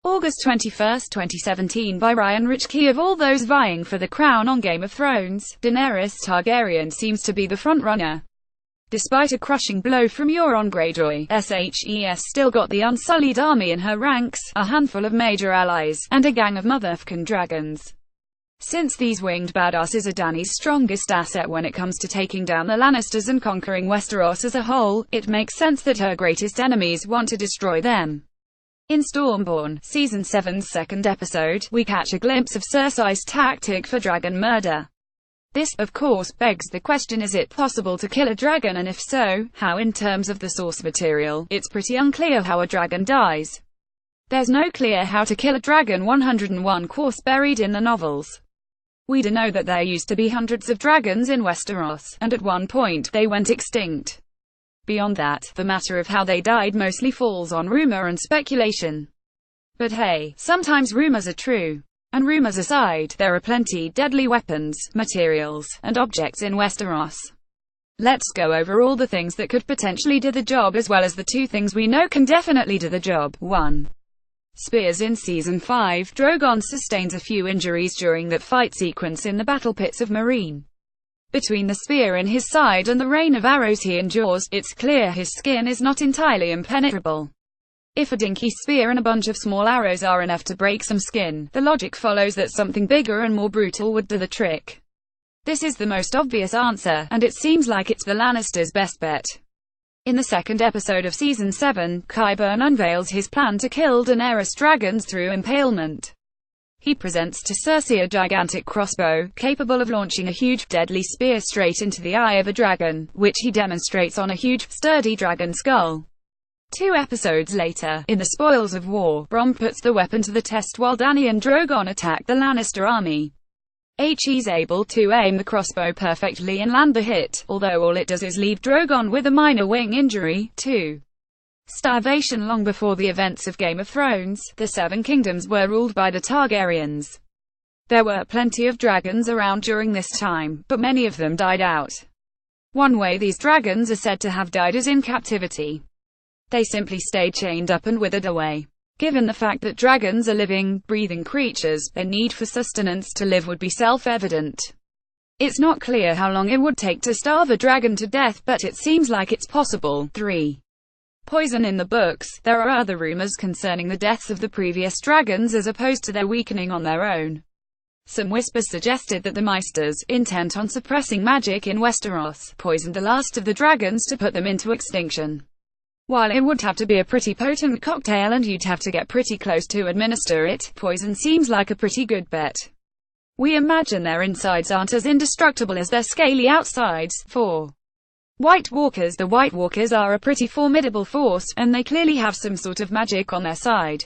August 21, 2017 by Ryan Richke. Of all those vying for the crown on Game of Thrones, Daenerys Targaryen seems to be the frontrunner. Despite a crushing blow from Euron Greyjoy, SHES still got the Unsullied army in her ranks, a handful of major allies, and a gang of motherfucking dragons. Since these winged badasses are Dany's strongest asset when it comes to taking down the Lannisters and conquering Westeros as a whole, it makes sense that her greatest enemies want to destroy them. In Stormborn, Season 7's second episode, we catch a glimpse of Cersei's tactic for dragon murder. This, of course, begs the question: is it possible to kill a dragon, and if so, how? In terms of the source material, it's pretty unclear how a dragon dies. There's no clear how to kill a dragon 101 course buried in the novels. We do know that there used to be hundreds of dragons in Westeros, and at one point, they went extinct. Beyond that, the matter of how they died mostly falls on rumor and speculation. But hey, sometimes rumors are true. And rumors aside, there are plenty deadly weapons, materials, and objects in Westeros. Let's go over all the things that could potentially do the job, as well as the two things we know can definitely do the job. 1. Spears. In Season 5, Drogon sustains a few injuries during that fight sequence in the battle pits of Meereen. Between the spear in his side and the rain of arrows he endures, it's clear his skin is not entirely impenetrable. If a dinky spear and a bunch of small arrows are enough to break some skin, the logic follows that something bigger and more brutal would do the trick. This is the most obvious answer, and it seems like it's the Lannisters' best bet. In the second episode of Season 7, Qyburn unveils his plan to kill Daenerys dragons through impalement. He presents to Cersei a gigantic crossbow, capable of launching a huge, deadly spear straight into the eye of a dragon, which he demonstrates on a huge, sturdy dragon skull. 2 episodes later, in the Spoils of War, Bronn puts the weapon to the test while Dany and Drogon attack the Lannister army. He's able to aim the crossbow perfectly and land the hit, although all it does is leave Drogon with a minor wing injury. 2. Starvation. Long before the events of Game of Thrones, the Seven Kingdoms were ruled by the Targaryens. There were plenty of dragons around during this time, but many of them died out. One way these dragons are said to have died is in captivity. They simply stayed chained up and withered away. Given the fact that dragons are living, breathing creatures, their need for sustenance to live would be self-evident. It's not clear how long it would take to starve a dragon to death, but it seems like it's possible. 3. Poison. In the books, there are other rumors concerning the deaths of the previous dragons as opposed to their weakening on their own. Some whispers suggested that the Maesters, intent on suppressing magic in Westeros, poisoned the last of the dragons to put them into extinction. While it would have to be a pretty potent cocktail and you'd have to get pretty close to administer it, poison seems like a pretty good bet. We imagine their insides aren't as indestructible as their scaly outsides. 4. White Walkers. The White Walkers are a pretty formidable force, and they clearly have some sort of magic on their side.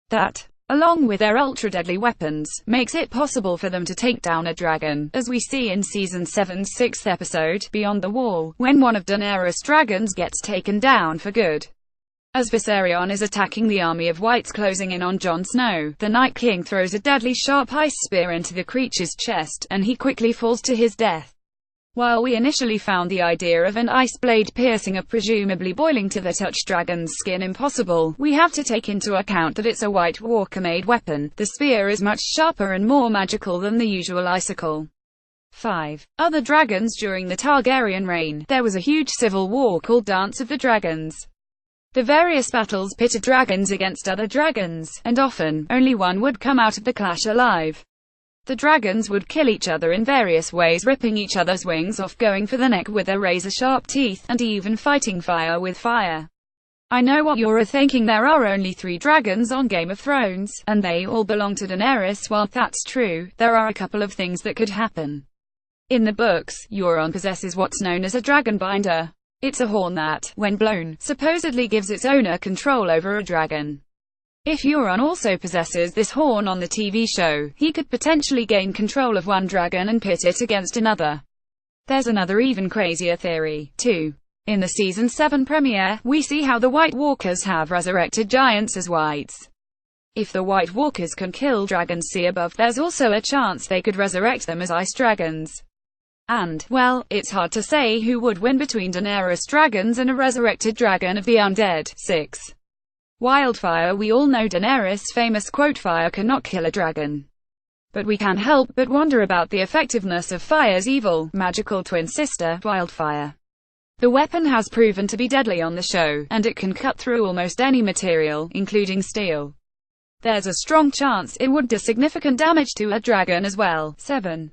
That, along with their ultra-deadly weapons, makes it possible for them to take down a dragon, as we see in Season 7's 6th episode, Beyond the Wall, when one of Daenerys' dragons gets taken down for good. As Viserion is attacking the army of whites closing in on Jon Snow, the Night King throws a deadly sharp ice spear into the creature's chest, and he quickly falls to his death. While we initially found the idea of an ice blade piercing a presumably boiling to the touch dragon's skin impossible, we have to take into account that it's a White Walker-made weapon. The spear is much sharper and more magical than the usual icicle. 5. Other dragons. During the Targaryen reign, there was a huge civil war called Dance of the Dragons. The various battles pitted dragons against other dragons, and often, only one would come out of the clash alive. The dragons would kill each other in various ways, ripping each other's wings off, going for the neck with their razor-sharp teeth, and even fighting fire with fire. I know what you're thinking: there are only 3 dragons on Game of Thrones, and they all belong to Daenerys. While that's true, there are a couple of things that could happen. In the books, Euron possesses what's known as a dragonbinder. It's a horn that, when blown, supposedly gives its owner control over a dragon. If Euron also possesses this horn on the TV show, he could potentially gain control of one dragon and pit it against another. There's another even crazier theory, too. In the Season 7 premiere, we see how the White Walkers have resurrected giants as whites. If the White Walkers can kill dragons see above, there's also a chance they could resurrect them as ice dragons. And, well, it's hard to say who would win between Daenerys dragons and a resurrected dragon of the undead. 6. Wildfire. We all know Daenerys' famous quote, "Fire cannot kill a dragon." But we can't help but wonder about the effectiveness of fire's evil, magical twin sister, Wildfire. The weapon has proven to be deadly on the show, and it can cut through almost any material, including steel. There's a strong chance it would do significant damage to a dragon as well. 7.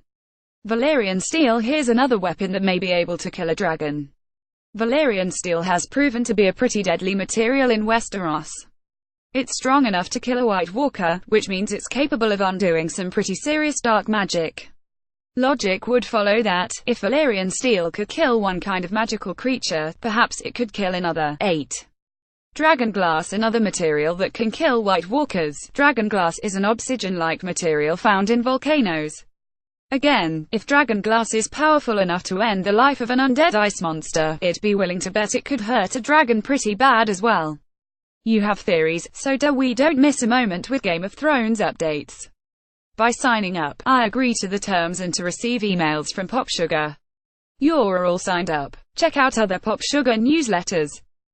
Valyrian steel. Here's another weapon that may be able to kill a dragon. Valyrian steel has proven to be a pretty deadly material in Westeros. It's strong enough to kill a White Walker, which means it's capable of undoing some pretty serious dark magic. Logic would follow that, if Valyrian steel could kill one kind of magical creature, perhaps it could kill another. 8. Dragonglass. Another material that can kill White Walkers. Dragonglass is an obsidian-like material found in volcanoes. Again, if dragonglass is powerful enough to end the life of an undead ice monster, I'd be willing to bet it could hurt a dragon pretty bad as well. You have theories, so don't miss a moment with Game of Thrones updates. By signing up, I agree to the terms and to receive emails from PopSugar. You're all signed up. Check out other PopSugar newsletters.